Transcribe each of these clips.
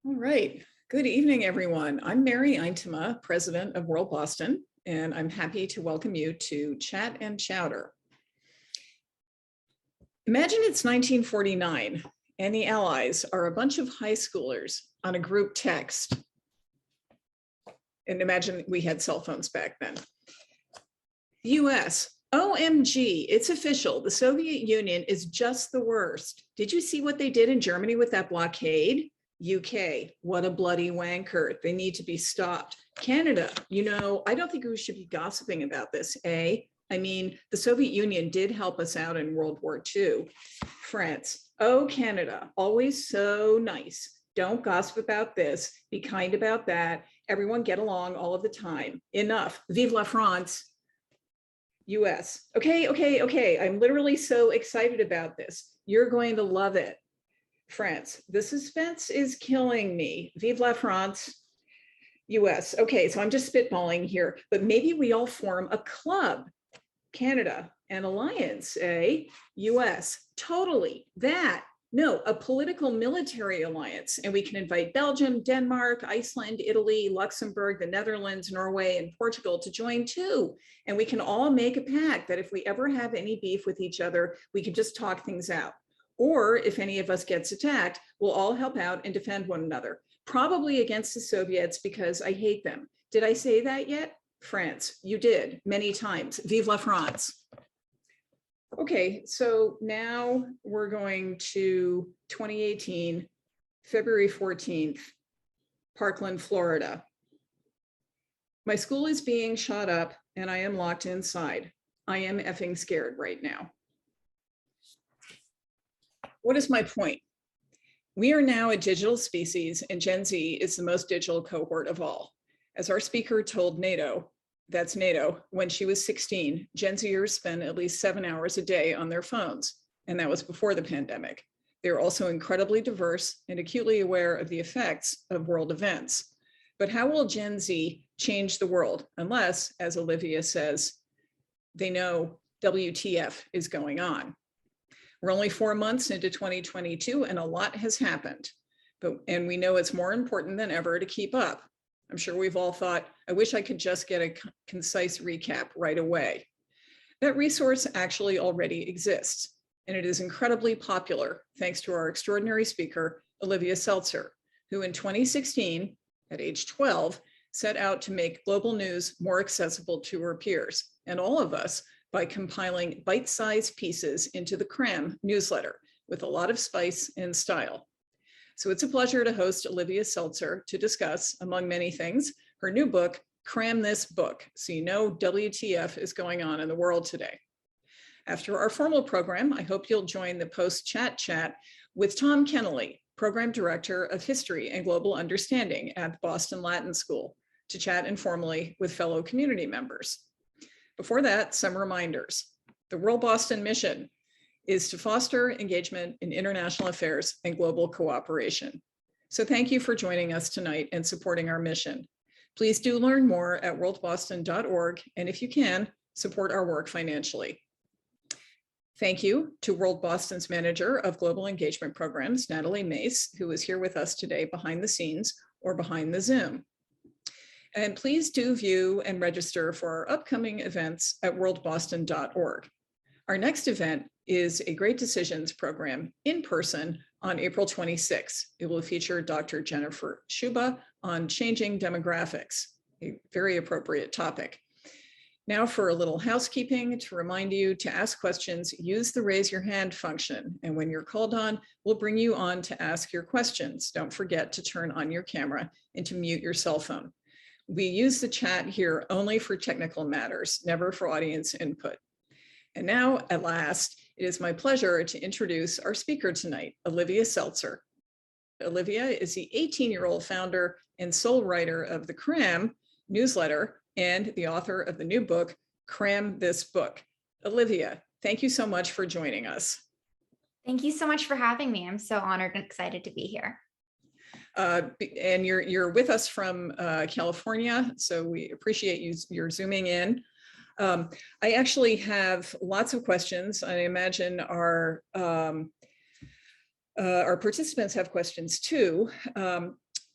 All right. Good evening, everyone. I'm Mary Eintema, president of World Boston, and I'm happy to welcome you to Chat and Chowder. Imagine it's 1949 and the Allies are a bunch of high schoolers on a group text. And imagine we had cell phones back then. US, OMG, it's official. The Soviet Union is just the worst. Did you see what they did in Germany with that blockade? UK, what a bloody wanker. They need to be stopped. Canada, you know, I don't think we should be gossiping about this, I mean, the Soviet Union did help us out in World War II. France, oh, Canada, always so nice. Don't gossip about this, be kind about that. Everyone get along all of the time. Enough, vive la France. US, okay, I'm literally so excited about this. You're going to love it. France, the suspense is killing me. Vive la France. US, okay, so I'm just spitballing here, but maybe we all form a club. Canada, an alliance, US, totally, that. No, a political military alliance, and we can invite Belgium, Denmark, Iceland, Italy, Luxembourg, the Netherlands, Norway, and Portugal to join too. And we can all make a pact that if we ever have any beef with each other, we can just talk things out. Or if any of us gets attacked, we'll all help out and defend one another, probably against the Soviets because I hate them. Did I say that yet? France, you did many times. Vive la France. Okay, so now we're going to 2018, February 14th, Parkland, Florida. My school is being shot up and I am locked inside. I am effing scared right now. What is my point? We are now a digital species and Gen Z is the most digital cohort of all. As our speaker told NATO, that's NATO, when she was 16, Gen Zers spend at least 7 hours a day on their phones, and that was before the pandemic. They're also incredibly diverse and acutely aware of the effects of world events. But how will Gen Z change the world unless, as Olivia says, they know WTF is going on? We're only 4 months into 2022 and a lot has happened, and we know it's more important than ever to keep up. I'm sure we've all thought, I wish I could just get a concise recap right away. That resource actually already exists, and it is incredibly popular thanks to our extraordinary speaker, Olivia Seltzer, who in 2016, at age 12, set out to make global news more accessible to her peers and all of us by compiling bite-sized pieces into the Cramm newsletter with a lot of spice and style. So it's a pleasure to host Olivia Seltzer to discuss, among many things, her new book, Cramm This Book, so you know WTF is going on in the world today. After our formal program, I hope you'll join the post-chat with Tom Kennelly, Program Director of History and Global Understanding at Boston Latin School, to chat informally with fellow community members. Before that, some reminders. The World Boston mission is to foster engagement in international affairs and global cooperation. So thank you for joining us tonight and supporting our mission. Please do learn more at worldboston.org, and if you can, support our work financially. Thank you to World Boston's Manager of Global Engagement Programs, Natalie Mace, who is here with us today behind the scenes or behind the Zoom. And please do view and register for our upcoming events at worldboston.org. Our next event is a Great Decisions program in person on April 26th. It will feature Dr. Jennifer Schuba on changing demographics, a very appropriate topic. Now for a little housekeeping to remind you to ask questions, use the raise your hand function. And when you're called on, we'll bring you on to ask your questions. Don't forget to turn on your camera and to mute your cell phone. We use the chat here only for technical matters, never for audience input. And now, at last, it is my pleasure to introduce our speaker tonight, Olivia Seltzer. Olivia is the 18-year-old founder and sole writer of the Cramm newsletter and the author of the new book, Cramm This Book. Olivia, thank you so much for joining us. Thank you so much for having me. I'm so honored and excited to be here. And you're with us from California, so we appreciate you're zooming in. I actually have lots of questions. I imagine our participants have questions too.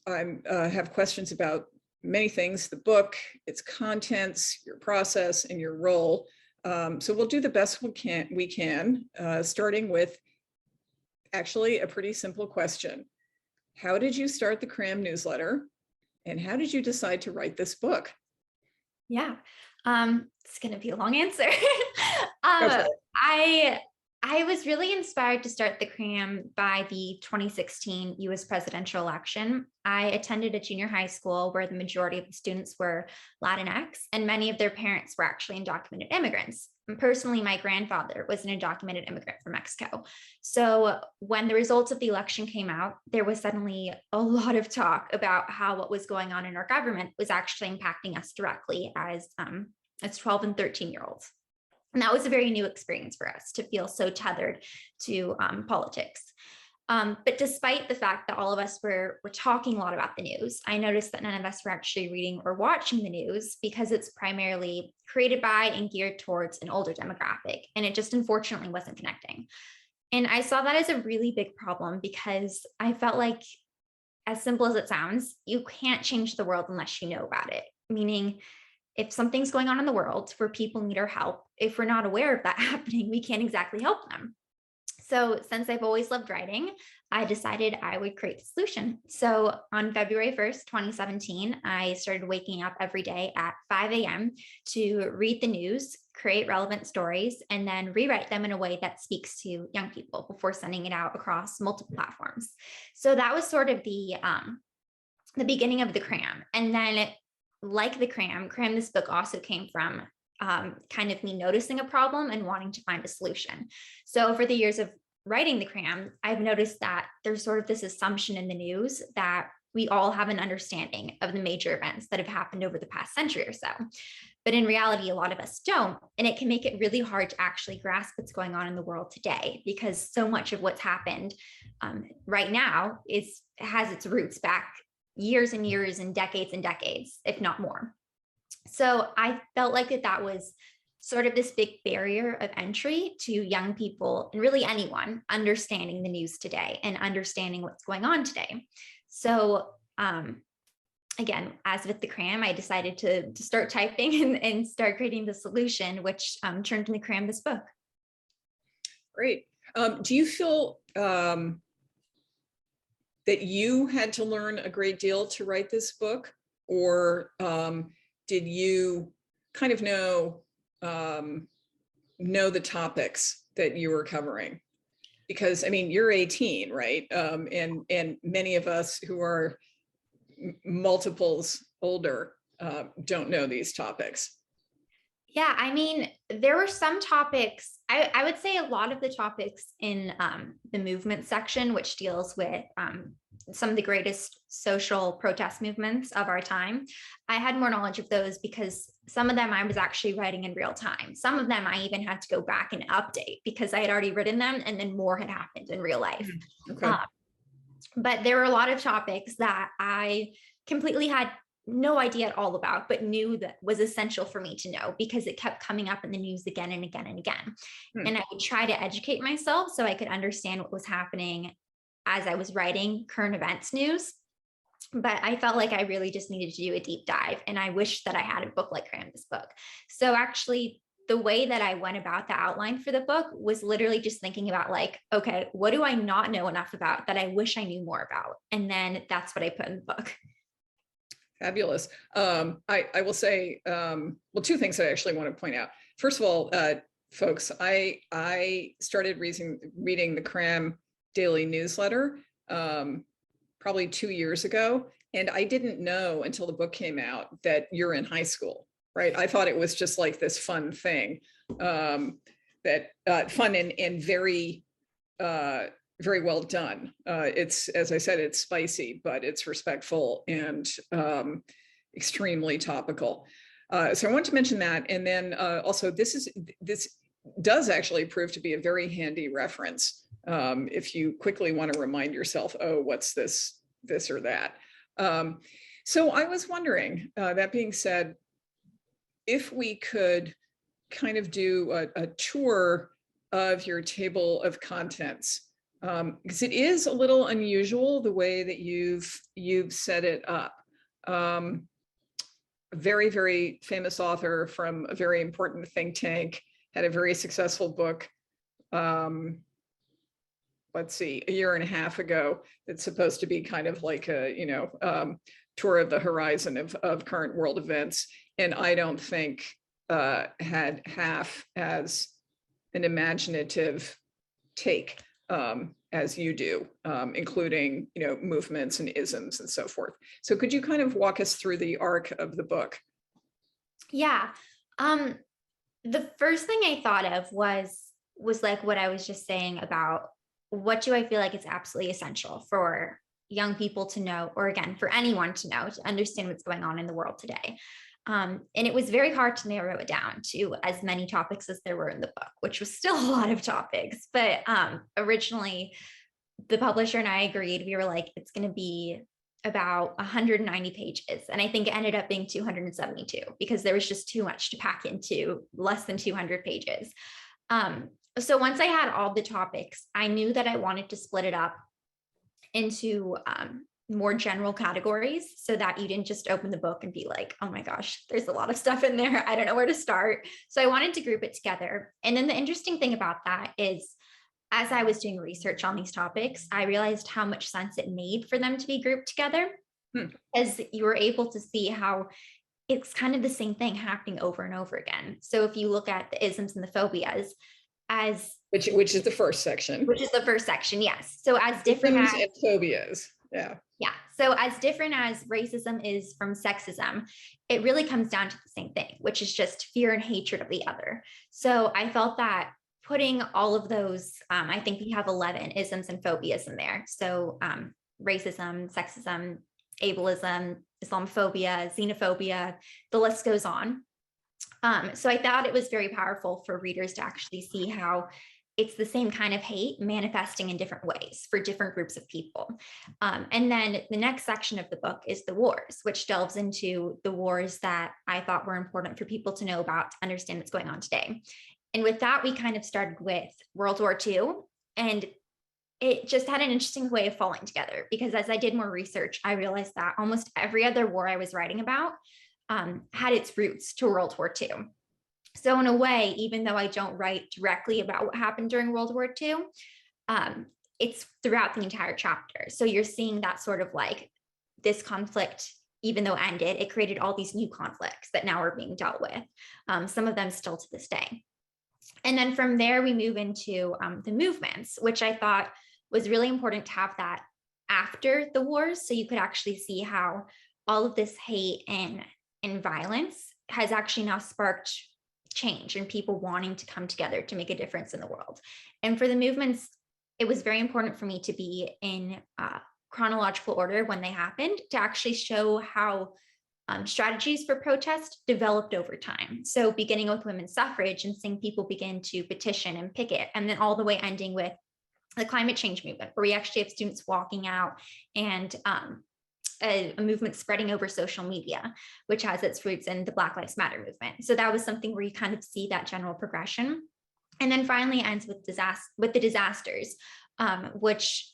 I have questions about many things, the book, its contents, your process, and your role. So we'll do the best we can, starting with actually a pretty simple question. How did you start the Cramm newsletter? And how did you decide to write this book? Yeah, it's going to be a long answer. Go for it. I was really inspired to start the Cramm by the 2016 US presidential election. I attended a junior high school where the majority of the students were Latinx, and many of their parents were actually undocumented immigrants. And personally, my grandfather was an undocumented immigrant from Mexico. So when the results of the election came out, there was suddenly a lot of talk about how what was going on in our government was actually impacting us directly as 12 and 13-year-olds. And that was a very new experience for us to feel so tethered to politics. But despite the fact that all of us were talking a lot about the news, I noticed that none of us were actually reading or watching the news because it's primarily created by and geared towards an older demographic. And it just unfortunately wasn't connecting. And I saw that as a really big problem because I felt like, as simple as it sounds, you can't change the world unless you know about it. Meaning, if something's going on in the world where people need our help, if we're not aware of that happening, we can't exactly help them. So since I've always loved writing, I decided I would create the solution. So on February 1st, 2017, I started waking up every day at 5 a.m. to read the news, create relevant stories, and then rewrite them in a way that speaks to young people before sending it out across multiple platforms. So that was sort of the beginning of the Cramm. And then like the Cramm This Book also came from kind of me noticing a problem and wanting to find a solution. So over the years of writing the Cramm, I've noticed that there's sort of this assumption in the news that we all have an understanding of the major events that have happened over the past century or so. But in reality, a lot of us don't. And it can make it really hard to actually grasp what's going on in the world today, because so much of what's happened right now has its roots back years and years and decades, if not more. So I felt like that was sort of this big barrier of entry to young people and really anyone understanding the news today and understanding what's going on today. So again, as with the Cramm, I decided to start typing and start creating the solution, which turned into Cramm This Book. Great. Do you feel that you had to learn a great deal to write this book, or did you kind of know the topics that you were covering? Because I mean, you're 18, right? And many of us who are multiples older don't know these topics. Yeah, I mean, there were some topics, I would say a lot of the topics in the movement section, which deals with some of the greatest social protest movements of our time. I had more knowledge of those because some of them I was actually writing in real time. Some of them I even had to go back and update because I had already written them and then more had happened in real life. Okay. But there were a lot of topics that I completely had no idea at all about, but knew that was essential for me to know because it kept coming up in the news again and again and again. And I would try to educate myself so I could understand what was happening as I was writing current events news. But I felt like I really just needed to do a deep dive. And I wish that I had a book like Cramm This Book. So actually, the way that I went about the outline for the book was literally just thinking about like, okay, what do I not know enough about that I wish I knew more about? And then that's what I put in the book. Fabulous. I will say, well, two things I actually want to point out. First of all, folks, I started reading the Cramm daily newsletter probably 2 years ago, and I didn't know until the book came out that you're in high school, right? I thought it was just like this fun thing, that fun and very very well done. It's, as I said, it's spicy, but it's respectful and extremely topical. So I want to mention that. And then also this does actually prove to be a very handy reference if you quickly want to remind yourself, oh, what's this or that. So I was wondering, that being said, if we could kind of do a tour of your table of contents. because it is a little unusual the way that you've set it up. A very, very famous author from a very important think tank had a very successful book, let's see, a year and a half ago, that's supposed to be kind of like a, tour of the horizon of current world events. And I don't think had half as an imaginative take as you do, including, movements and isms and so forth. So could you kind of walk us through the arc of the book? Yeah. The first thing I thought of was like what I was just saying about what do I feel like it's absolutely essential for young people to know, or again, for anyone to know, to understand what's going on in the world today. And it was very hard to narrow it down to as many topics as there were in the book, which was still a lot of topics. But originally, the publisher and I agreed, we were like, it's going to be about 190 pages. And I think it ended up being 272 because there was just too much to pack into less than 200 pages. So once I had all the topics, I knew that I wanted to split it up into more general categories so that you didn't just open the book and be like, oh my gosh, there's a lot of stuff in there. I don't know where to start. So I wanted to group it together. And then the interesting thing about that is, as I was doing research on these topics, I realized how much sense it made for them to be grouped together, as you were able to see how it's kind of the same thing happening over and over again. So if you look at the isms and the phobias, which is the first section. Which is the first section, yes. So as different isms as and phobias, yeah. Yeah. So as different as racism is from sexism, it really comes down to the same thing, which is just fear and hatred of the other. So I felt that putting all of those, I think we have 11 isms and phobias in there. So racism, sexism, ableism, Islamophobia, xenophobia, the list goes on. So I thought it was very powerful for readers to actually see how it's the same kind of hate manifesting in different ways for different groups of people. And then the next section of the book is the wars, which delves into the wars that I thought were important for people to know about to understand what's going on today. And with that, we kind of started with World War II, and it just had an interesting way of falling together because as I did more research, I realized that almost every other war I was writing about had its roots to World War II. So in a way, even though I don't write directly about what happened during World War II, it's throughout the entire chapter. So you're seeing that sort of like this conflict, even though ended, it created all these new conflicts that now are being dealt with, some of them still to this day. And then from there, we move into the movements, which I thought was really important to have that after the wars. So you could actually see how all of this hate and violence has actually now sparked change and people wanting to come together to make a difference in the world. And for the movements, it was very important for me to be in chronological order when they happened to actually show how strategies for protest developed over time. So beginning with women's suffrage and seeing people begin to petition and picket, and then all the way ending with the climate change movement, where we actually have students walking out and a movement spreading over social media, which has its roots in the Black Lives Matter movement. So that was something where you kind of see that general progression. And then finally ends with the disasters, which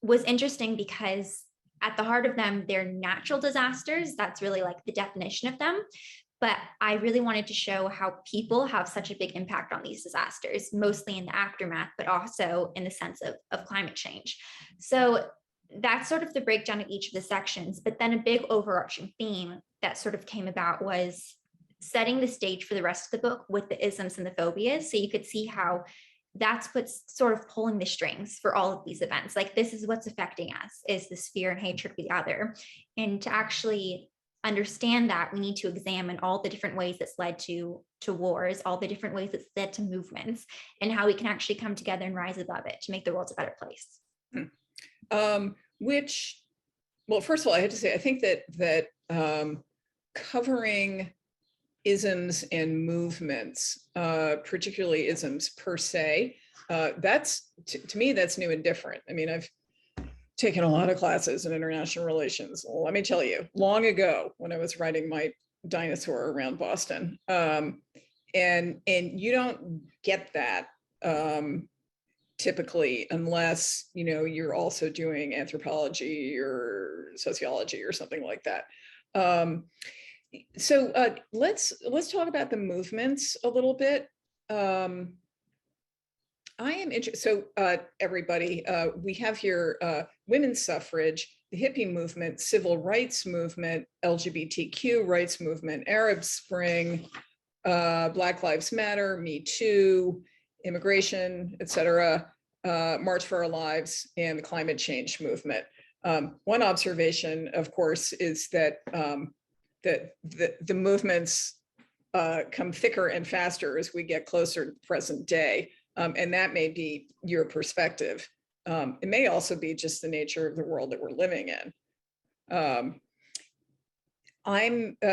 was interesting because at the heart of them, they're natural disasters. That's really like the definition of them. But I really wanted to show how people have such a big impact on these disasters, mostly in the aftermath, but also in the sense of climate change. So that's sort of the breakdown of each of the sections. But then a big overarching theme that sort of came about was setting the stage for the rest of the book with the isms and the phobias. So you could see how that's what's sort of pulling the strings for all of these events. Like, this is what's affecting us, is this fear and hatred of the other. And to actually understand that, we need to examine all the different ways it's led to wars, all the different ways it's led to movements, and how we can actually come together and rise above it to make the world a better place. Well, first of all, I have to say, I think that covering isms and movements, particularly isms per se, that's, to me, that's new and different. I mean, I've taken a lot of classes in international relations. Well, let me tell you, long ago when I was writing my dinosaur around Boston, and you don't get that typically, unless, you're also doing anthropology or sociology or something like that. So let's talk about the movements a little bit. I am interested. So everybody, we have here women's suffrage, the hippie movement, civil rights movement, LGBTQ rights movement, Arab Spring, Black Lives Matter, Me Too, immigration, etc., March for Our Lives, and the climate change movement. One observation, of course, is that the movements come thicker and faster as we get closer to the present day. And that may be your perspective. It may also be just the nature of the world that we're living in.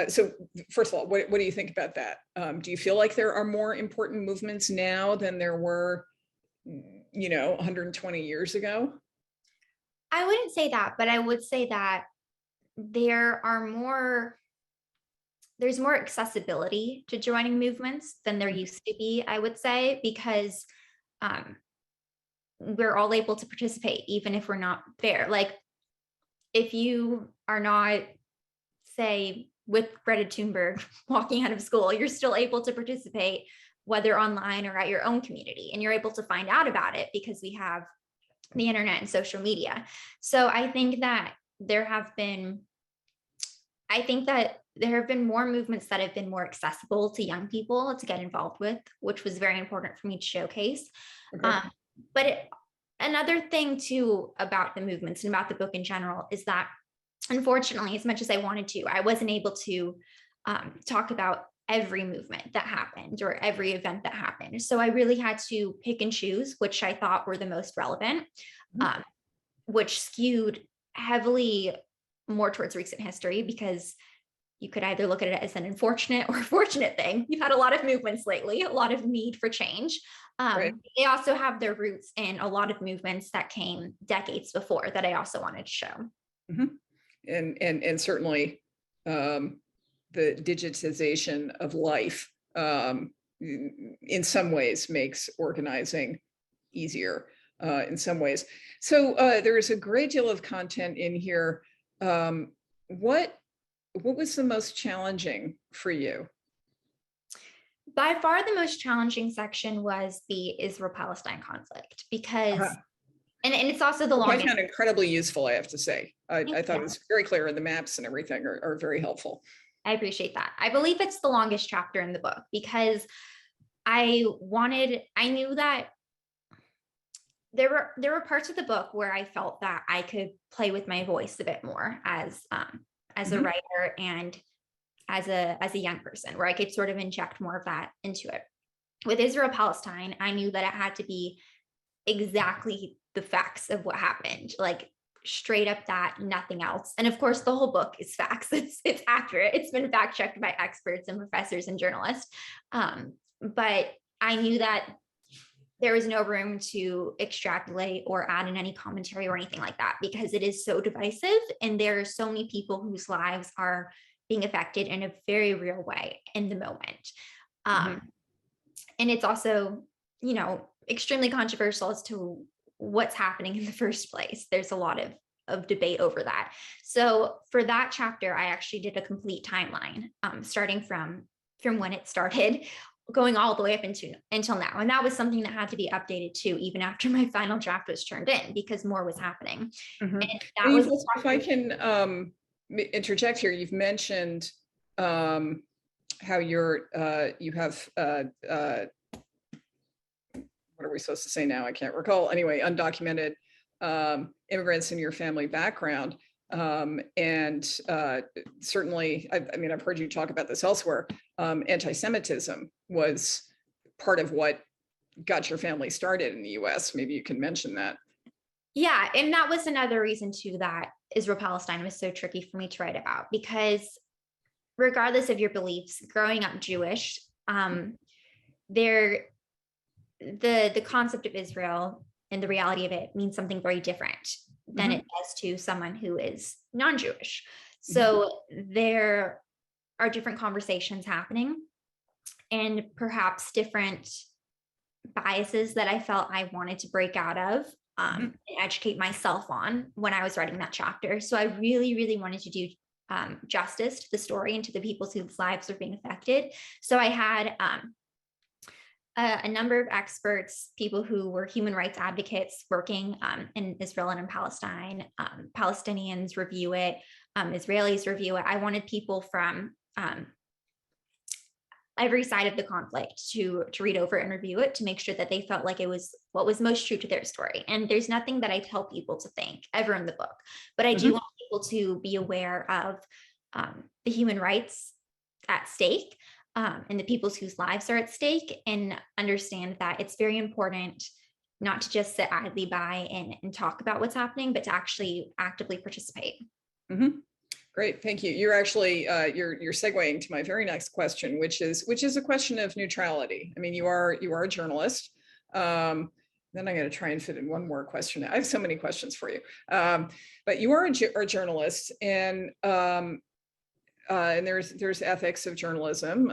So first of all, what do you think about that? Do you feel like there are more important movements now than there were, 120 years ago? I wouldn't say that, but I would say that there's more accessibility to joining movements than there used to be, I would say, because we're all able to participate, even if we're not there. Like, if you are not, say, with Greta Thunberg walking out of school, you're still able to participate, whether online or at your own community. And you're able to find out about it because we have the internet and social media. So I think that there have been more movements that have been more accessible to young people to get involved with, which was very important for me to showcase. Okay. But another thing too about the movements and about the book in general is that, unfortunately, as much as I wanted to, I wasn't able to talk about every movement that happened or every event that happened. So I really had to pick and choose which I thought were the most relevant, which skewed heavily more towards recent history, because you could either look at it as an unfortunate or fortunate thing. You've had a lot of movements lately, a lot of need for change. Right. They also have their roots in a lot of movements that came decades before that I also wanted to show. Mm-hmm. And certainly the digitization of life in some ways makes organizing easier in some ways. So there is a great deal of content in here. What was the most challenging for you? By far, the most challenging section was the Israel-Palestine conflict, because and it's also the longest. I found incredibly useful, I have to say. I thought it was very clear, and the maps and everything are very helpful. I appreciate that. I believe it's the longest chapter in the book because I knew that there were parts of the book where I felt that I could play with my voice a bit more as a writer and as a young person, where I could sort of inject more of that into it. With Israel-Palestine, I knew that it had to be exactly the facts of what happened, like straight up that, nothing else. And of course, the whole book is facts. It's accurate. It's been fact checked by experts and professors and journalists. But I knew that there was no room to extrapolate or add in any commentary or anything like that, because it is so divisive and there are so many people whose lives are being affected in a very real way in the moment. And it's also, extremely controversial as to what's happening in the first place. There's a lot of debate over that. So for that chapter, I actually did a complete timeline, starting from when it started, going all the way up until now. And that was something that had to be updated too, even after my final draft was turned in, because more was happening. And that was if I can interject here, you've mentioned how you have what are we supposed to say now? I can't recall. Anyway, undocumented immigrants in your family background. And certainly, I've heard you talk about this elsewhere. Anti-Semitism was part of what got your family started in the US. Maybe you can mention that. Yeah, and that was another reason too that Israel-Palestine was so tricky for me to write about, because regardless of your beliefs, growing up Jewish, the concept of Israel and the reality of it means something very different than it does to someone who is non-Jewish. So there are different conversations happening and perhaps different biases that I felt I wanted to break out of and educate myself on when I was writing that chapter. So I really, really wanted to do justice to the story and to the people whose lives were being affected. So I had a number of experts, people who were human rights advocates working in Israel and in Palestine. Palestinians review it, Israelis review it. I wanted people from every side of the conflict to read over and review it to make sure that they felt like it was what was most true to their story. And there's nothing that I tell people to think ever in the book, but I do want people to be aware of the human rights at stake and the peoples whose lives are at stake, and understand that it's very important not to just sit idly by and talk about what's happening, but to actually actively participate. Great, thank you. You're actually you're segueing to my very next question, which is a question of neutrality. I mean, you are a journalist. Then I'm going to try and fit in one more question. I have so many questions for you, but you are a journalist, and there's ethics of journalism,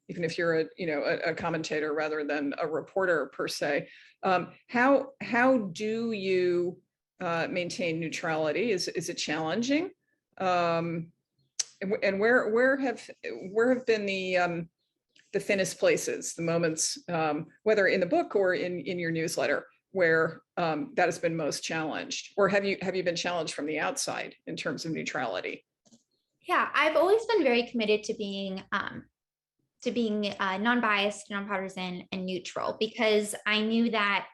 even if you're a commentator rather than a reporter per se. How do you maintain neutrality? Is it challenging? And where have been the thinnest places, the moments, whether in the book or in your newsletter, where that has been most challenged, or have you been challenged from the outside in terms of neutrality? Yeah, I've always been very committed to being non-biased, nonpartisan, and neutral, because I knew that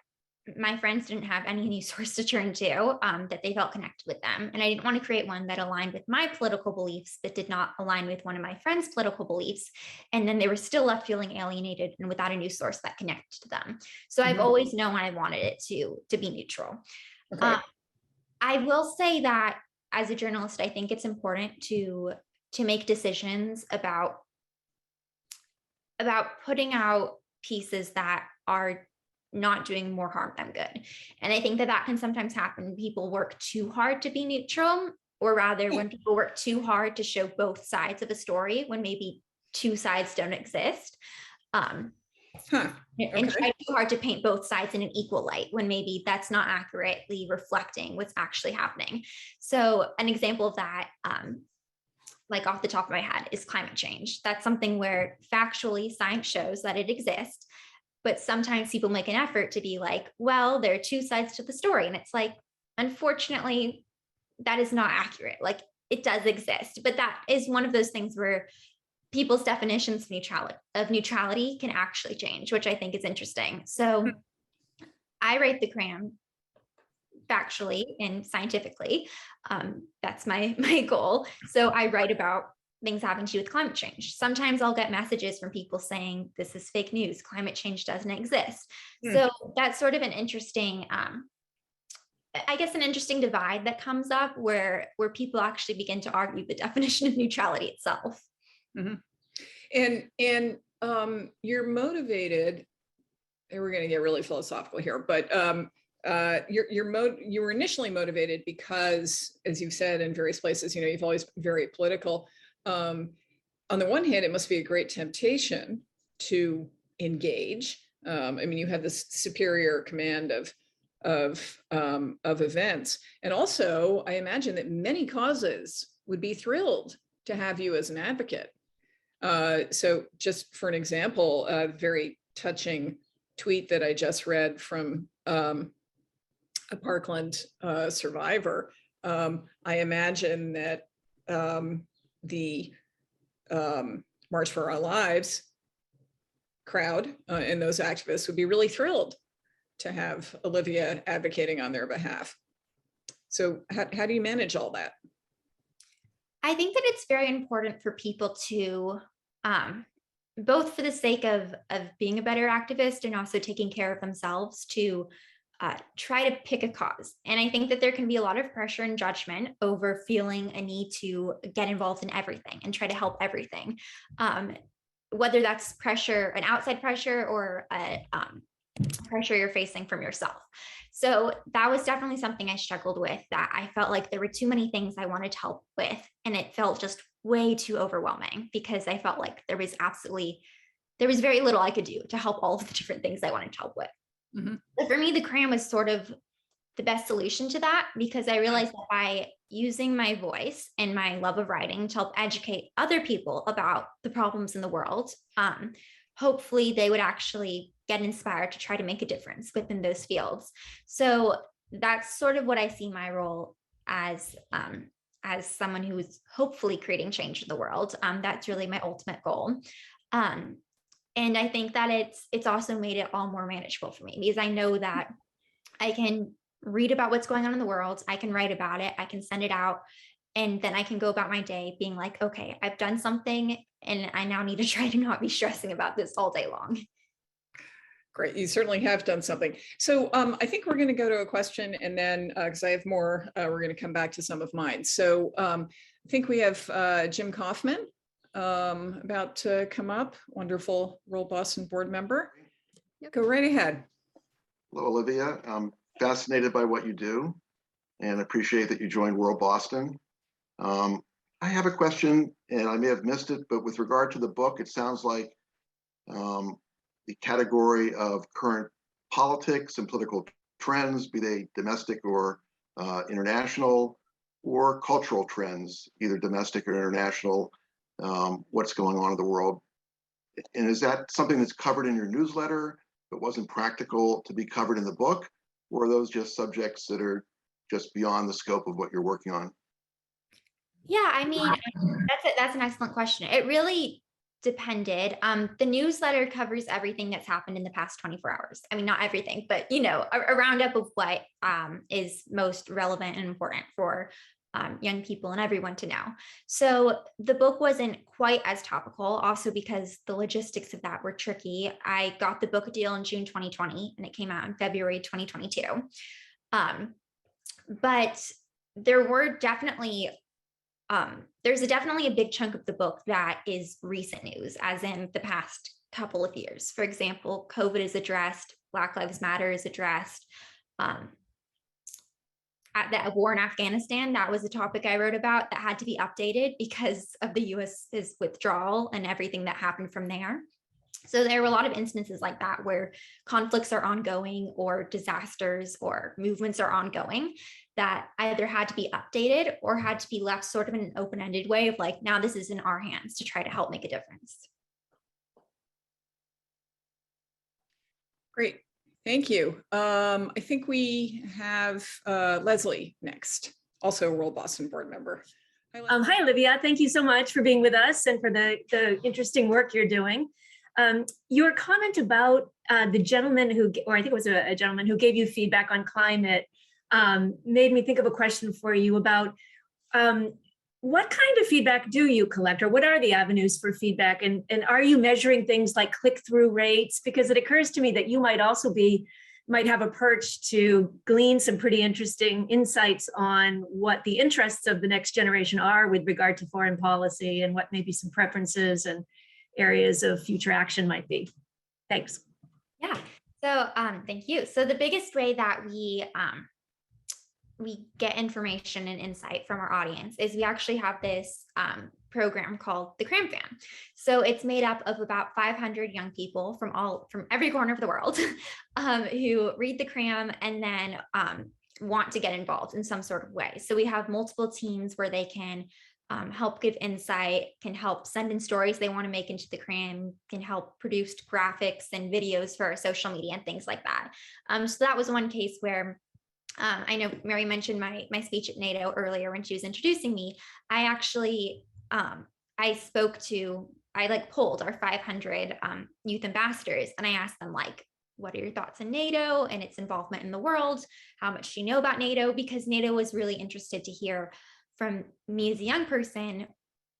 my friends didn't have any news source to turn to that they felt connected with them. And I didn't want to create one that aligned with my political beliefs that did not align with one of my friends' political beliefs. And then they were still left feeling alienated and without a news source that connected to them. So I've always known I wanted it to be neutral. Okay. I will say that as a journalist, I think it's important to make decisions about putting out pieces that are not doing more harm than good. And I think that can sometimes happen when people work too hard to be neutral, or rather when people work too hard to show both sides of a story when maybe two sides don't exist. And try too hard to paint both sides in an equal light when maybe that's not accurately reflecting what's actually happening. So an example of that, like off the top of my head, is climate change. That's something where factually science shows that it exists, but sometimes people make an effort to be like, well, there are two sides to the story. And it's like, unfortunately, that is not accurate. Like, it does exist, but that is one of those things where people's definitions of neutrality can actually change, which I think is interesting. So I write the Cramm factually and scientifically. That's my goal. So I write about things having to do with climate change. Sometimes I'll get messages from people saying this is fake news, climate change doesn't exist. So that's sort of an interesting, I guess, an interesting divide that comes up where people actually begin to argue the definition of neutrality itself. And you're motivated, and we're going to get really philosophical here, but you were initially motivated because, as you've said in various places, you've always been very political. On the one hand, it must be a great temptation to engage. I mean, you have this superior command of events, and also I imagine that many causes would be thrilled to have you as an advocate. So, just for an example, a very touching tweet that I just read from a Parkland survivor. I imagine that the March for Our Lives crowd and those activists would be really thrilled to have Olivia advocating on their behalf. So how do you manage all that? I think that it's very important for people to, both for the sake of being a better activist and also taking care of themselves, to try to pick a cause. And I think that there can be a lot of pressure and judgment over feeling a need to get involved in everything and try to help everything. Whether that's pressure, an outside pressure, or a pressure you're facing from yourself. So that was definitely something I struggled with, that I felt like there were too many things I wanted to help with, and it felt just way too overwhelming because I felt like there there was very little I could do to help all of the different things I wanted to help with. Mm-hmm. But for me, the Cramm was sort of the best solution to that, because I realized that by using my voice and my love of writing to help educate other people about the problems in the world, hopefully they would actually get inspired to try to make a difference within those fields. So that's sort of what I see my role as someone who is hopefully creating change in the world. That's really my ultimate goal. And I think that it's also made it all more manageable for me, because I know that I can read about what's going on in the world, I can write about it, I can send it out, and then I can go about my day being like, okay, I've done something, and I now need to try to not be stressing about this all day long. Great, you certainly have done something. So I think we're going to go to a question, and then because I have more, we're going to come back to some of mine. So I think we have Jim Kaufman about to come up, wonderful World Boston board member. Go right ahead. Hello, Olivia. I'm fascinated by what you do and appreciate that you joined World Boston. I have a question, and I may have missed it, but with regard to the book, it sounds like the category of current politics and political trends, be they domestic or international, or cultural trends, either domestic or international, what's going on in the world. And is that something that's covered in your newsletter that wasn't practical to be covered in the book? Or are those just subjects that are just beyond the scope of what you're working on? Yeah, I mean, that's an excellent question. It really depended. The newsletter covers everything that's happened in the past 24 hours. I mean, not everything, but a roundup of what is most relevant and important for young people and everyone to know. So the book wasn't quite as topical, also because the logistics of that were tricky. I got the book deal in June 2020, and it came out in February 2022. But there were definitely there's definitely a big chunk of the book that is recent news, as in the past couple of years. For example, COVID is addressed, Black Lives Matter is addressed. That war in Afghanistan, that was a topic I wrote about that had to be updated because of the US's withdrawal and everything that happened from there. So there were a lot of instances like that where conflicts are ongoing, or disasters or movements are ongoing, that either had to be updated or had to be left sort of in an open-ended way of like, now this is in our hands to try to help make a difference. Great, thank you. I think we have Leslie next, also a World Boston board member. Hi, Olivia. Thank you so much for being with us and for the interesting work you're doing. Your comment about the gentleman who, or I think it was a gentleman who gave you feedback on climate, made me think of a question for you about what kind of feedback do you collect, or what are the avenues for feedback? And are you measuring things like click-through rates? Because it occurs to me that you might also might have a perch to glean some pretty interesting insights on what the interests of the next generation are with regard to foreign policy, and what maybe some preferences and areas of future action might be. Thanks. Yeah, so thank you. So the biggest way that we get information and insight from our audience is we actually have this program called the Cramm Fam. So it's made up of about 500 young people from every corner of the world who read the Cramm and then want to get involved in some sort of way. So we have multiple teams where they can help give insight, can help send in stories they want to make into the Cramm, can help produce graphics and videos for our social media and things like that. So that was one case where I know Mary mentioned my speech at NATO earlier when she was introducing me. I actually, I polled our 500 youth ambassadors, and I asked them, like, what are your thoughts on NATO and its involvement in the world? How much do you know about NATO? Because NATO was really interested to hear from me as a young person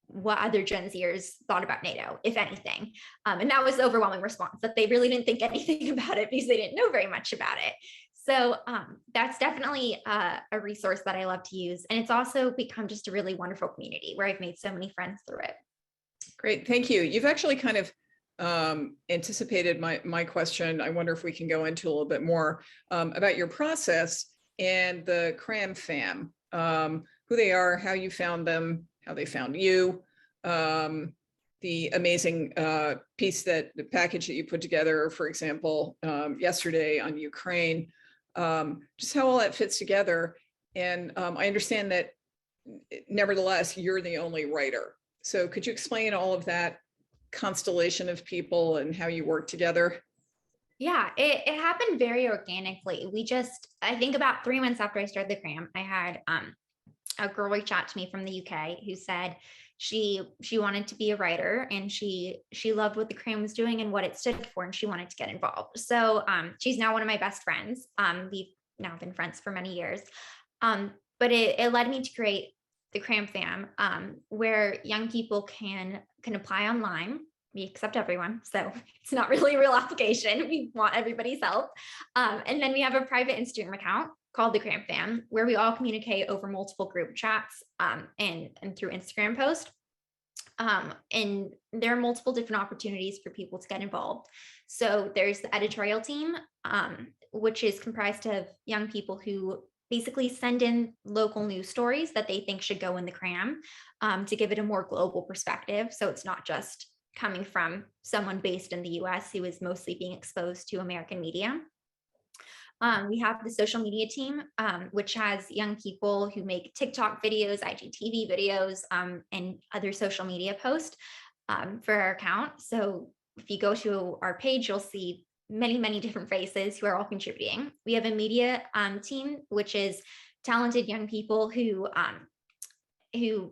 what other Gen Zers thought about NATO, if anything. And that was the overwhelming response, that they really didn't think anything about it because they didn't know very much about it. So that's definitely a resource that I love to use. And it's also become just a really wonderful community where I've made so many friends through it. Great, thank you. You've actually kind of anticipated my question. I wonder if we can go into a little bit more about your process and the Cramm Fam, who they are, how you found them, how they found you, the amazing piece the package that you put together, for example, yesterday on Ukraine, just how all that fits together. And I understand that nevertheless, you're the only writer. So could you explain all of that constellation of people and how you work together? Yeah, it happened very organically. I think about 3 months after I started the Cramm, I had a girl reach out to me from the UK who said she wanted to be a writer, and she loved what the Cramm was doing and what it stood for, and she wanted to get involved. So she's now one of my best friends. We've now been friends for many years. But it led me to create the Cramm Fam, where young people can apply online. We accept everyone, so it's not really a real application. We want everybody's help. And then we have a private Instagram account called the Cramm Fam, where we all communicate over multiple group chats and through Instagram posts. And there are multiple different opportunities for people to get involved. So there's the editorial team, which is comprised of young people who basically send in local news stories that they think should go in the Cramm, to give it a more global perspective. So it's not just coming from someone based in the US who is mostly being exposed to American media. We have the social media team, which has young people who make TikTok videos, IGTV videos, and other social media posts for our account. So if you go to our page, you'll see many, many different faces who are all contributing. We have a media team, which is talented young people who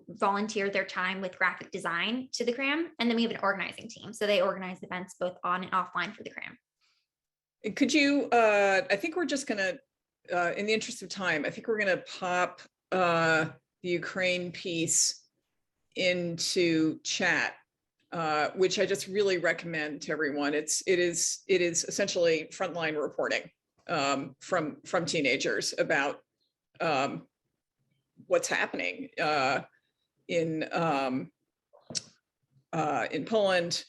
volunteer their time with graphic design to the Cramm. And then we have an organizing team. So they organize events both on and offline for the Cramm. Could you, I think we're just gonna, in the interest of time, I think we're gonna pop the Ukraine piece into chat, which I just really recommend to everyone. It is essentially frontline reporting from teenagers about what's happening in Poland.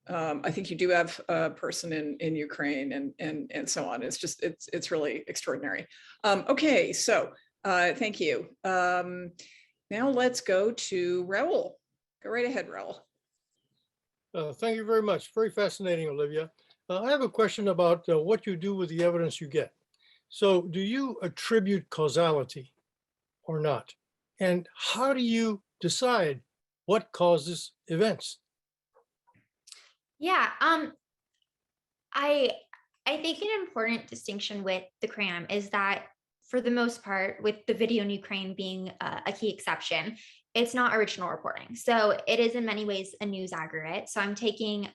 I think you do have a person in Ukraine and so on. It's really extraordinary. Okay, so thank you. Now let's go to Raul. Go right ahead, Raul. Thank you very much. Very fascinating, Olivia. I have a question about what you do with the evidence you get. So do you attribute causality or not? And how do you decide what causes events? Yeah, I think an important distinction with the Cramm is that for the most part, with the video in Ukraine being a key exception, it's not original reporting. So it is in many ways a news aggregate. So I'm taking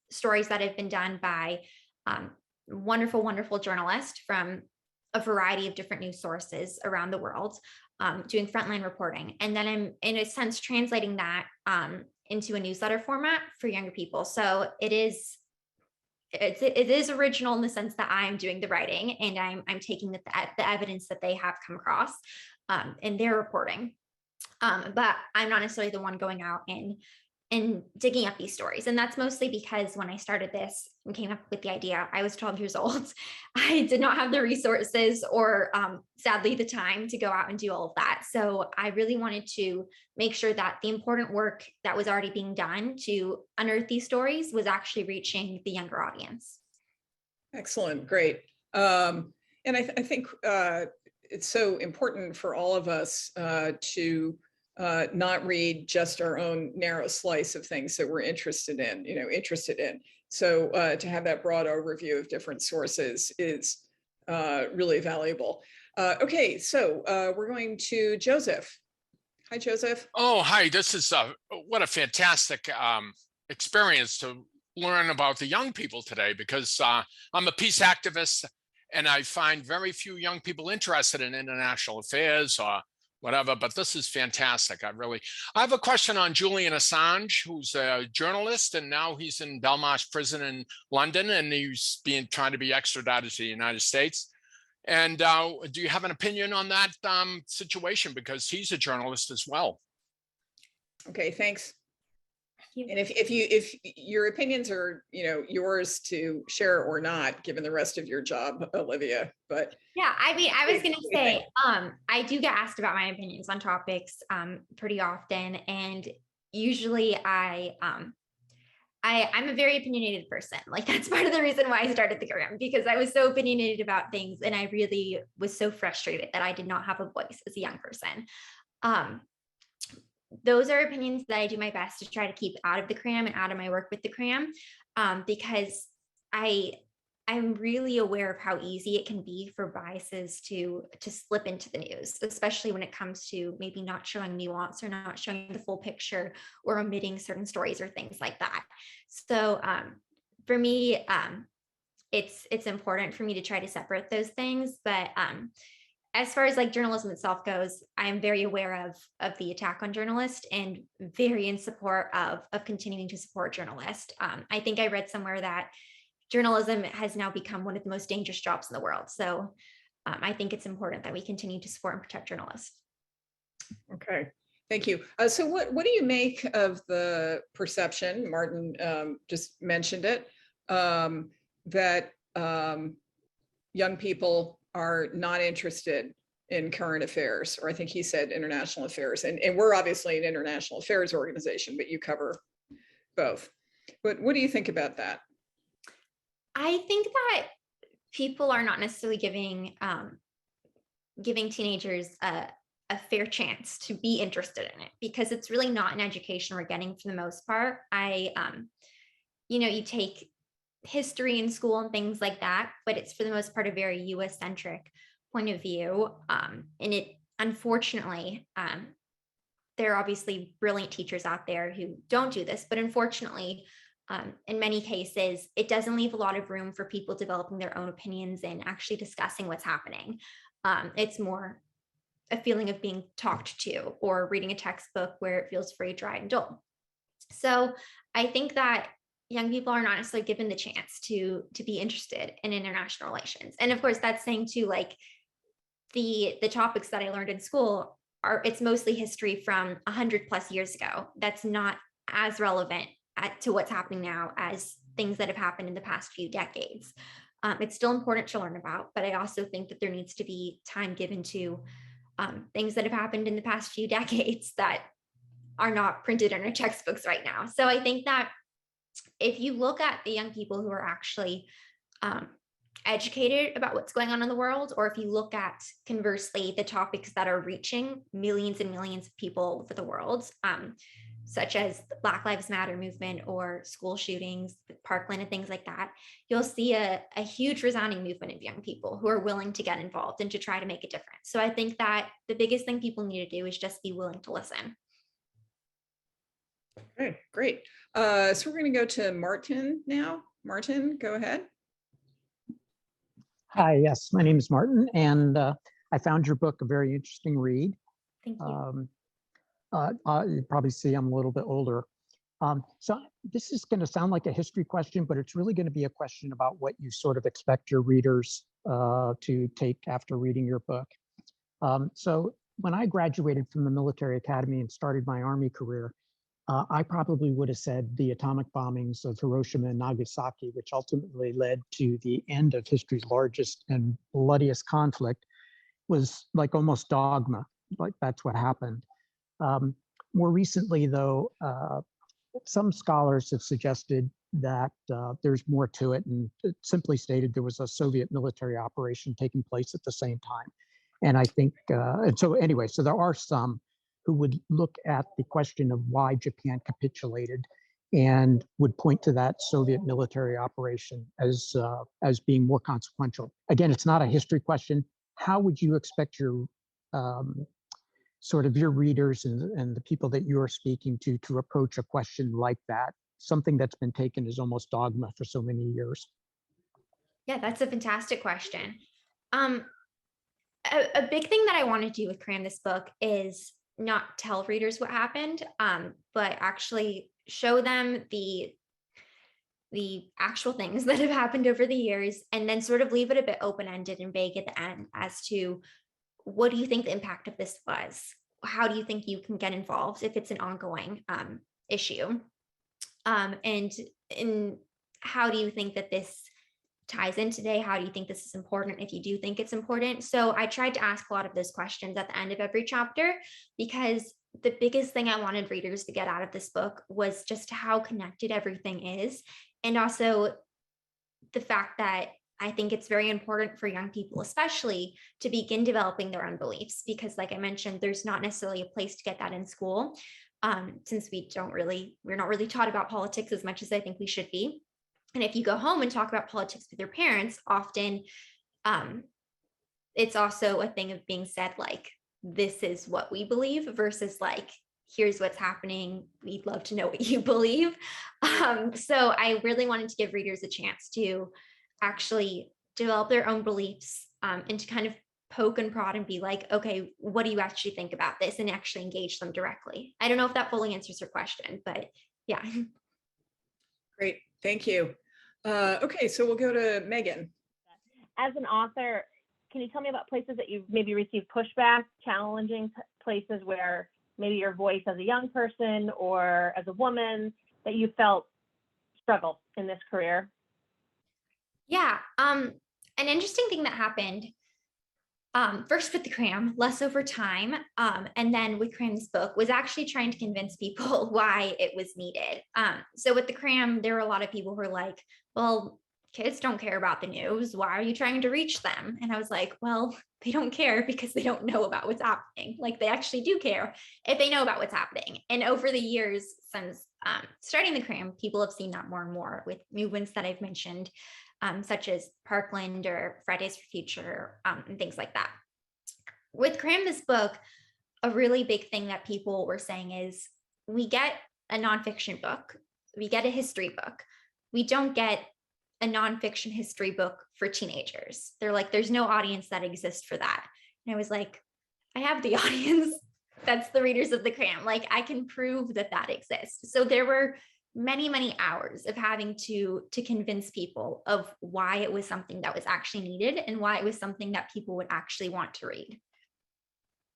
stories that have been done by wonderful, wonderful journalists from a variety of different news sources around the world, doing frontline reporting. And then I'm, in a sense, translating that into a newsletter format for younger people. So it is original in the sense that I'm doing the writing and I'm taking the evidence that they have come across in their reporting. But I'm not necessarily the one going out and digging up these stories. And that's mostly because when I started this and came up with the idea, I was 12 years old. I did not have the resources or sadly the time to go out and do all of that. So I really wanted to make sure that the important work that was already being done to unearth these stories was actually reaching the younger audience. Excellent, great. And I think it's so important for all of us to not read just our own narrow slice of things that we're interested in, So to have that broad overview of different sources is really valuable. Okay, so we're going to Joseph. Hi, Joseph. Oh, hi. This is what a fantastic experience to learn about the young people today, because I'm a peace activist and I find very few young people interested in international affairs or whatever, but this is fantastic. I have a question on Julian Assange, who's a journalist, and now he's in Belmarsh prison in London, and he's trying to be extradited to the United States. And do you have an opinion on that situation? Because he's a journalist as well. Okay, thanks. And if your opinions are, yours to share or not, given the rest of your job, Olivia, but. Yeah, I mean, I was going to say, I do get asked about my opinions on topics pretty often. And usually I I'm a very opinionated person. Like that's part of the reason why I started the Cramm, because I was so opinionated about things and I really was so frustrated that I did not have a voice as a young person. Those are opinions that I do my best to try to keep out of the Cramm and out of my work with the Cramm, because I'm really aware of how easy it can be for biases to slip into the news, especially when it comes to maybe not showing nuance or not showing the full picture or omitting certain stories or things like that. So for me, it's important for me to try to separate those things. But as far as like journalism itself goes, I'm very aware of the attack on journalists and very in support of continuing to support journalists. I think I read somewhere that journalism has now become one of the most dangerous jobs in the world. So I think it's important that we continue to support and protect journalists. Okay, thank you. So what do you make of the perception, Martin just mentioned it, that young people are not interested in current affairs, or I think he said international affairs, and we're obviously an international affairs organization, but you cover both. But what do you think about that? I think that people are not necessarily giving teenagers a fair chance to be interested in it, because it's really not an education we're getting for the most part. You take history in school and things like that, but it's for the most part a very US centric point of view. And it, unfortunately, there are obviously brilliant teachers out there who don't do this, but unfortunately, in many cases, it doesn't leave a lot of room for people developing their own opinions and actually discussing what's happening. It's more a feeling of being talked to or reading a textbook where it feels very dry and dull. So I think that young people are not necessarily given the chance to be interested in international relations. And of course, that's saying too, like the topics that I learned in school it's mostly history from 100+ years ago. That's not as relevant to what's happening now as things that have happened in the past few decades. It's still important to learn about, but I also think that there needs to be time given to things that have happened in the past few decades that are not printed in our textbooks right now. So I think that if you look at the young people who are actually educated about what's going on in the world, or if you look at, conversely, the topics that are reaching millions and millions of people over the world, such as the Black Lives Matter movement or school shootings, Parkland and things like that, you'll see a huge resounding movement of young people who are willing to get involved and to try to make a difference. So I think that the biggest thing people need to do is just be willing to listen. Okay, great. So we're going to go to Martin now. Martin, go ahead. Hi, yes, my name is Martin, and I found your book a very interesting read. Thank you. You probably see I'm a little bit older. So this is going to sound like a history question, but it's really going to be a question about what you sort of expect your readers to take after reading your book. So when I graduated from the military academy and started my Army career, I probably would have said the atomic bombings of Hiroshima and Nagasaki, which ultimately led to the end of history's largest and bloodiest conflict, was like almost dogma, like that's what happened. More recently, though, some scholars have suggested that there's more to it, and it simply stated there was a Soviet military operation taking place at the same time. And I think, and so anyway, so there are some who would look at the question of why Japan capitulated and would point to that Soviet military operation as being more consequential. Again, it's not a history question. How would you expect your sort of your readers and the people that you're speaking to approach a question like that, something that's been taken as almost dogma for so many years? Yeah, that's a fantastic question. A big thing that I want to do with Cramm This Book is not tell readers what happened, but actually show them the actual things that have happened over the years, and then sort of leave it a bit open-ended and vague at the end as to what do you think the impact of this was? How do you think you can get involved if it's an ongoing issue? And how do you think that this ties in today? How do you think this is important if you do think it's important? So I tried to ask a lot of those questions at the end of every chapter, because the biggest thing I wanted readers to get out of this book was just how connected everything is. And also the fact that I think it's very important for young people, especially, to begin developing their own beliefs, because like I mentioned, there's not necessarily a place to get that in school, since we're not really taught about politics as much as I think we should be. And if you go home and talk about politics with your parents, often it's also a thing of being said, like, this is what we believe versus like, here's what's happening. We'd love to know what you believe. So I really wanted to give readers a chance to actually develop their own beliefs, and to kind of poke and prod and be like, okay, what do you actually think about this? And actually engage them directly. I don't know if that fully answers your question, but yeah. Great, thank you. Okay, so we'll go to Megan. As an author, can you tell me about places that you've maybe received pushback, challenging places where maybe your voice as a young person or as a woman that you felt struggle in this career? Yeah, an interesting thing that happened, first with the Cramm, less over time, and then with Cramm This Book, was actually trying to convince people why it was needed. So with the Cramm, there were a lot of people who were like, well, kids don't care about the news. Why are you trying to reach them? And I was like, well, they don't care because they don't know about what's happening. Like, they actually do care if they know about what's happening. And over the years since starting the Cramm, people have seen that more and more with movements that I've mentioned, such as Parkland or Fridays for Future, and things like that. With Cramm This Book, a really big thing that people were saying is, we get a nonfiction book, we get a history book, we don't get a nonfiction history book for teenagers. They're like, there's no audience that exists for that. And I was like, I have the audience. That's the readers of the Cramm. Like, I can prove that that exists. So there were many, many hours of having to convince people of why it was something that was actually needed and why it was something that people would actually want to read.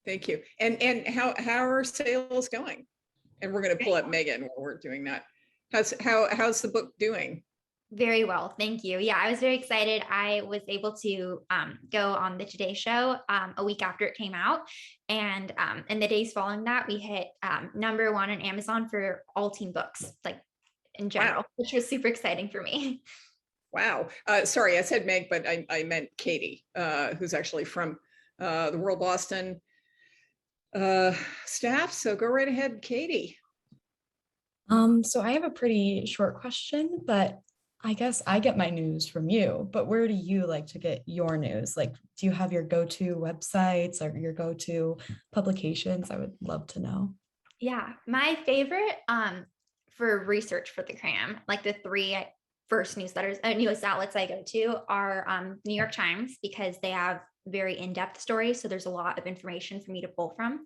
Thank you. And how are sales going? And we're going to pull up Megan while we're doing that. How's the book doing? Very well, thank you. Yeah, I was very excited. I was able to go on the Today Show a week after it came out, and in the days following that, we hit #1 on Amazon for all teen books, like in general, wow, which was super exciting for me. Wow. Sorry, I said Meg, but I meant Katie, who's actually from the World Boston staff. So go right ahead, Katie. So I have a pretty short question, but I guess I get my news from you, but where do you like to get your news? Like, do you have your go-to websites or your go-to publications? I would love to know. Yeah, my favorite for research for the Cramm, like the three first newsletters, news outlets I go to are New York Times, because they have very in-depth stories. So there's a lot of information for me to pull from.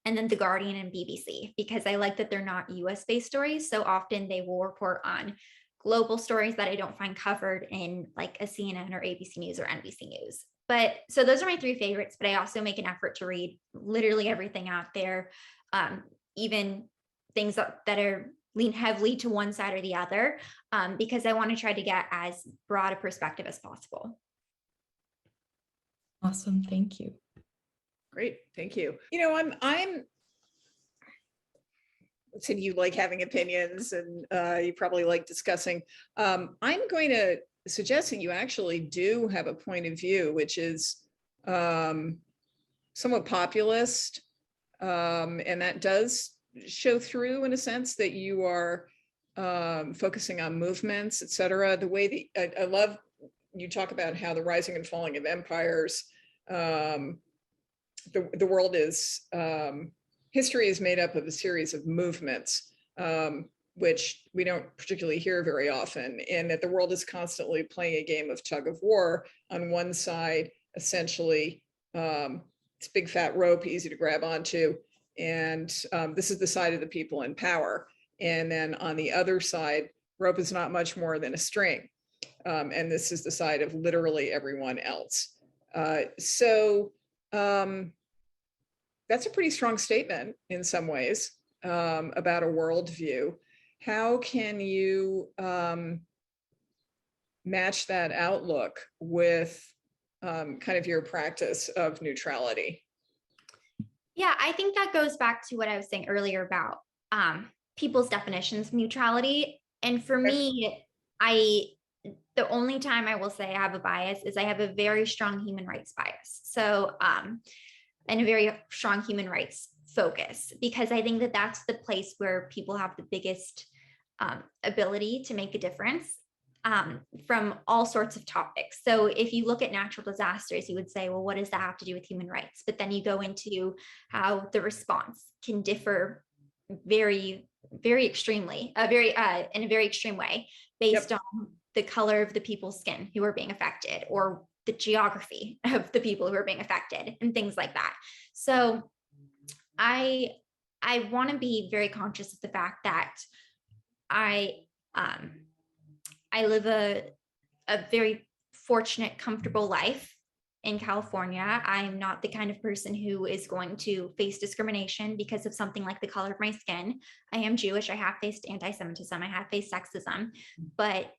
And then The Guardian and BBC, because I like that they're not US-based stories. So often they will report on global stories that I don't find covered in like a CNN or ABC News or NBC News. But so those are my three favorites, but I also make an effort to read literally everything out there, even things that are lean heavily to one side or the other, because I want to try to get as broad a perspective as possible. Awesome, thank you. Great, thank you. You know, I'm said you like having opinions, and you probably like discussing. I'm going to suggest that you actually do have a point of view, which is somewhat populist, and that does show through in a sense that you are focusing on movements, et cetera. The way that I love, you talk about how the rising and falling of empires, the world is, history is made up of a series of movements, which we don't particularly hear very often, and that the world is constantly playing a game of tug of war. On one side, essentially, it's big fat rope, easy to grab onto, and this is the side of the people in power. And then on the other side, rope is not much more than a string, and this is the side of literally everyone else. That's a pretty strong statement in some ways about a worldview. How can you match that outlook with kind of your practice of neutrality? Yeah, I think that goes back to what I was saying earlier about people's definitions of neutrality. And for me, the only time I will say I have a bias is I have a very strong human rights bias. So, and a very strong human rights focus, because I think that that's the place where people have the biggest ability to make a difference from all sorts of topics. So if you look at natural disasters, you would say, well, what does that have to do with human rights? But then you go into how the response can differ very, very extremely, in a very extreme way, based on the color of the people's skin who are being affected, or the geography of the people who are being affected, and things like that. So I want to be very conscious of the fact that I live a very fortunate, comfortable life in California. I'm not the kind of person who is going to face discrimination because of something like the color of my skin. I am Jewish. I have faced anti-Semitism. I have faced sexism, but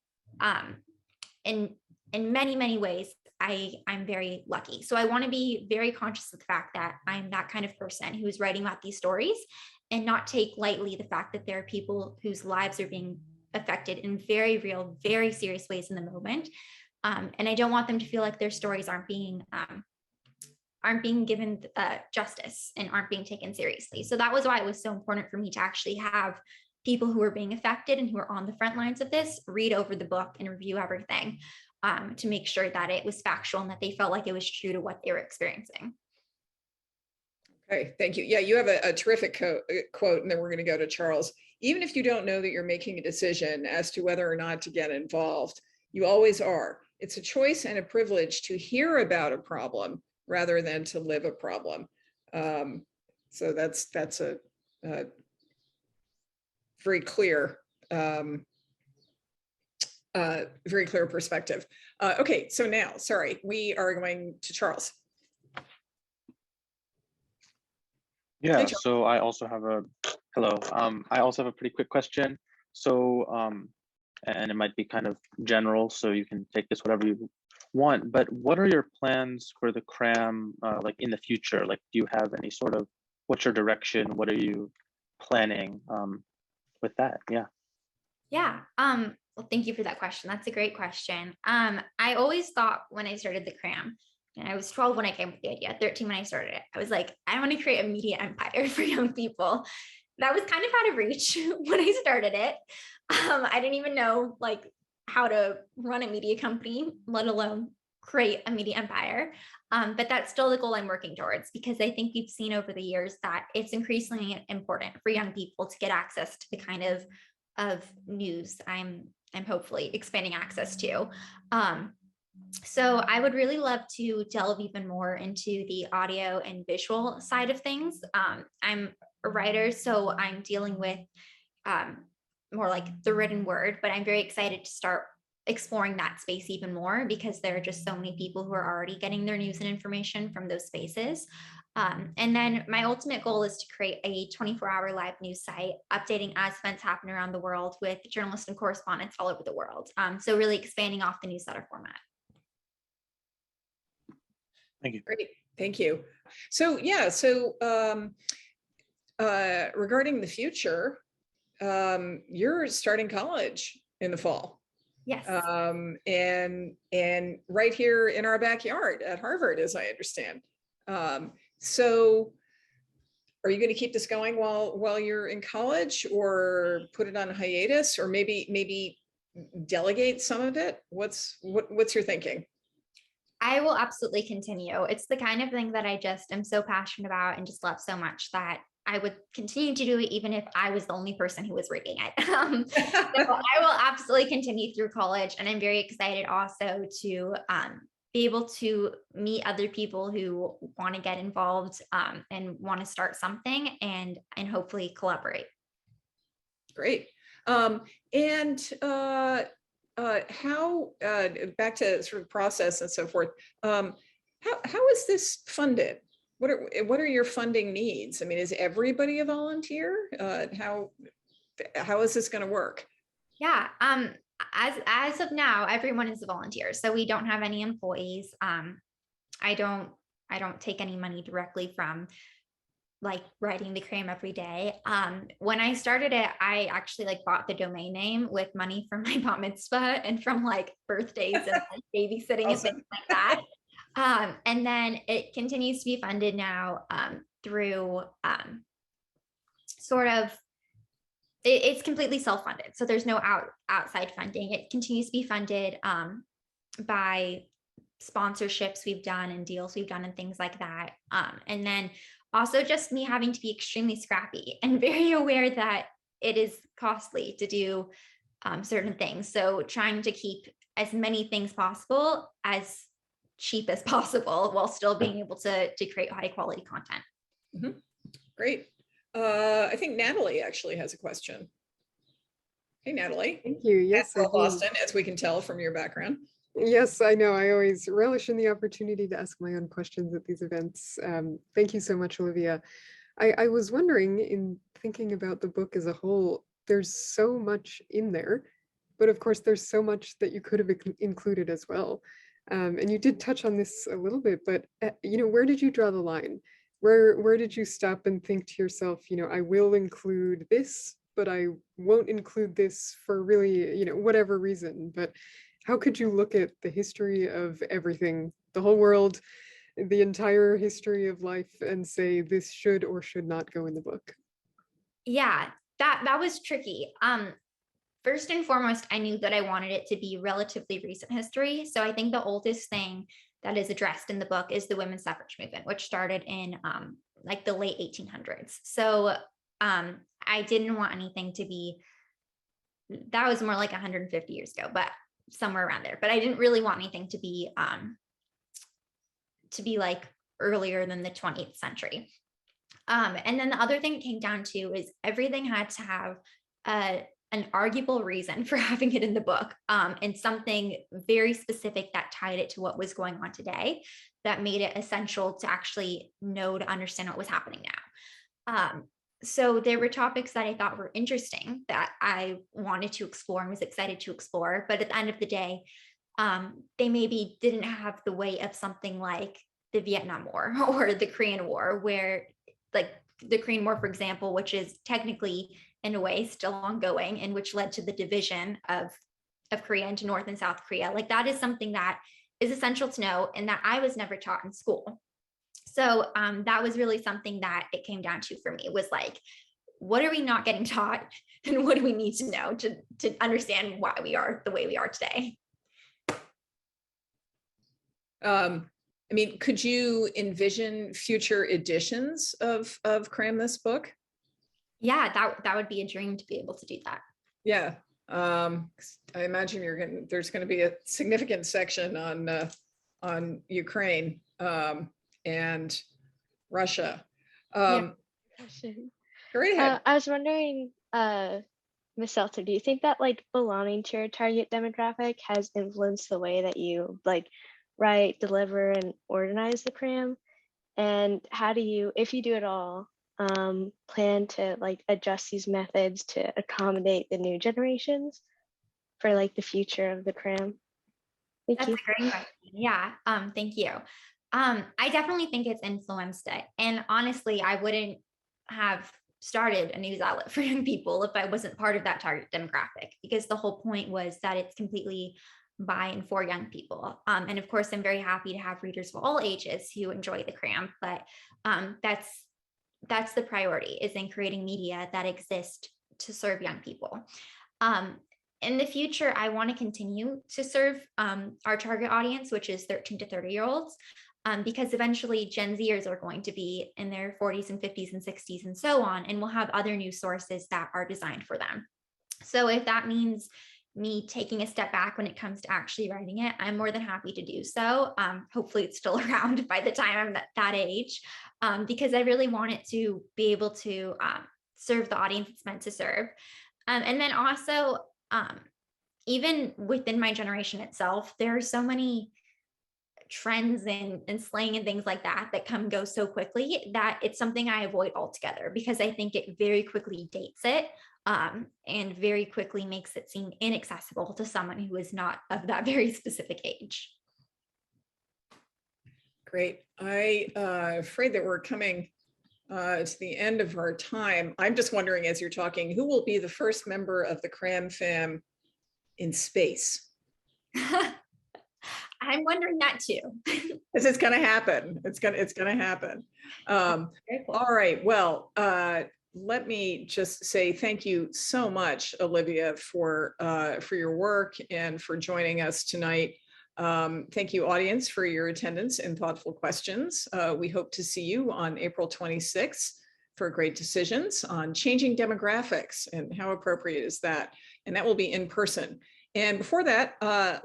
in many, many ways, I'm very lucky. So I want to be very conscious of the fact that I'm that kind of person who's writing about these stories, and not take lightly the fact that there are people whose lives are being affected in very real, very serious ways in the moment. And I don't want them to feel like their stories aren't being given justice and aren't being taken seriously. So that was why it was so important for me to actually have people who are being affected and who are on the front lines of this read over the book and review everything, to make sure that it was factual and that they felt like it was true to what they were experiencing. Okay, thank you. Yeah, you have a terrific quote, and then we're going to go to Charles. Even if you don't know that you're making a decision as to whether or not to get involved, you always are. It's a choice and a privilege to hear about a problem rather than to live a problem. So that's a very clear, very clear perspective. Okay, so now, sorry, we are going to Charles. Yeah, Hey, Charles. so I also have hello. I also have a pretty quick question. So, and it might be kind of general, so you can take this whatever you want, but what are your plans for the Cramm, like in the future? Like, do you have any sort of, what's your direction? What are you planning with that? Yeah. Yeah. Well, thank you for that question. That's a great question. I always thought when I started the Cramm, and I was 12 when I came up with the idea, 13 when I started it, I was like, I want to create a media empire for young people. That was kind of out of reach when I started it. I didn't even know like how to run a media company, let alone create a media empire. But that's still the goal I'm working towards, because I think we've seen over the years that it's increasingly important for young people to get access to the kind of news I'm hopefully expanding access to. So I would really love to delve even more into the audio and visual side of things. I'm a writer, so I'm dealing with more like the written word, but I'm very excited to start exploring that space even more, because there are just so many people who are already getting their news and information from those spaces. And then my ultimate goal is to create a 24-hour live news site, updating as events happen around the world with journalists and correspondents all over the world. So really expanding off the newsletter format. Thank you. Great, thank you. So yeah, so regarding the future, you're starting college in the fall. Yes. And right here in our backyard at Harvard, as I understand. So are you going to keep this going while you're in college, or put it on hiatus, or maybe delegate some of it? What's your thinking? I will absolutely continue. It's the kind of thing that I just am so passionate about and just love so much that I would continue to do it even if I was the only person who was reading it. So I will absolutely continue through college, and I'm very excited also to be able to meet other people who want to get involved and want to start something and hopefully collaborate. Great. How back to sort of process and so forth, how is this funded? What are your funding needs? I mean, is everybody a volunteer? How is this going to work? Yeah, as of now, everyone is a volunteer, so we don't have any employees. I don't take any money directly from like writing the cram every day. When I started it, I actually like bought the domain name with money from my bat mitzvah and from like birthdays and like babysitting and things like that. And then it continues to be funded now through sort of, it's completely self-funded. So there's no outside funding. It continues to be funded by sponsorships we've done and deals we've done and things like that. And then also just me having to be extremely scrappy and very aware that it is costly to do certain things. So trying to keep as many things possible as cheap as possible while still being able to create high quality content. Mm-hmm. Great. I think Natalie actually has a question. Hey, Natalie. Thank you. Yes, I do. Boston, as we can tell from your background. Yes, I know. I always relish in the opportunity to ask my own questions at these events. Thank you so much, Olivia. I was wondering, in thinking about the book as a whole, there's so much in there, but of course there's so much that you could have included as well. And you did touch on this a little bit, but you know, where did you draw the line? Where did you stop and think to yourself, you know, I will include this, but I won't include this for really, you know, whatever reason. But how could you look at the history of everything, the whole world, the entire history of life, and say this should or should not go in the book? Yeah, that was tricky. First and foremost, I knew that I wanted it to be relatively recent history. So I think the oldest thing that is addressed in the book is the women's suffrage movement, which started in like the late 1800s. So I didn't want anything to be, that was more like 150 years ago, but somewhere around there. But I didn't really want anything to be like earlier than the 20th century. And then the other thing it came down to is everything had to have an arguable reason for having it in the book, and something very specific that tied it to what was going on today, that made it essential to actually know to understand what was happening now. So there were topics that I thought were interesting that I wanted to explore and was excited to explore, but at the end of the day, they maybe didn't have the weight of something like the Vietnam War or the Korean War, where like the Korean War, for example, which is technically in a way still ongoing and which led to the division of Korea into North and South Korea. Like that is something that is essential to know and that I was never taught in school. So that was really something that it came down to for me, was like, what are we not getting taught and what do we need to know to understand why we are the way we are today? I mean, could you envision future editions of Cramm This Book? Yeah, that would be a dream to be able to do that. Yeah, I imagine there's going to be a significant section on Ukraine and Russia. Yeah. Go right ahead. I was wondering, Ms. Seltzer, do you think that like belonging to your target demographic has influenced the way that you like write, deliver, and organize the cram? And how do you, if you do it all, plan to like adjust these methods to accommodate the new generations for like the future of the cram? That's a great question. Yeah, thank you. I definitely think it's influenced it. And honestly, I wouldn't have started a news outlet for young people if I wasn't part of that target demographic, because the whole point was that it's completely by and for young people. And of course, I'm very happy to have readers of all ages who enjoy the cram, but that's the priority, is in creating media that exists to serve young people. In the future, I want to continue to serve our target audience, which is 13 to 30-year-olds, because eventually Gen Zers are going to be in their 40s and 50s and 60s and so on, and we'll have other news sources that are designed for them. So if that means me taking a step back when it comes to actually writing it, I'm more than happy to do so. Hopefully it's still around by the time I'm that age, because I really want it to be able to serve the audience it's meant to serve. And then also, even within my generation itself, there are so many trends and slang and things like that come and go so quickly that it's something I avoid altogether, because I think it very quickly dates it and very quickly makes it seem inaccessible to someone who is not of that very specific age. Great. I'm afraid that we're coming It's the end of our time. I'm just wondering, as you're talking, who will be the first member of the Cramm fam in space? I'm wondering that too. Because it's going to happen. It's going to happen. Very cool. All right. Well, let me just say thank you so much, Olivia, for your work and for joining us tonight. Thank you, audience, for your attendance and thoughtful questions. We hope to see you on April 26th for Great Decisions on Changing Demographics, and how appropriate is that? And that will be in person. And before that,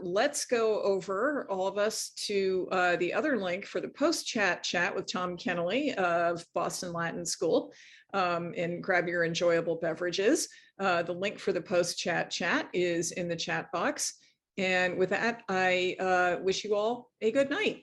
let's go over, all of us, to the other link for the post-chat chat with Tom Kennelly of Boston Latin School, and grab your enjoyable beverages. The link for the post-chat chat is in the chat box. And with that, I wish you all a good night.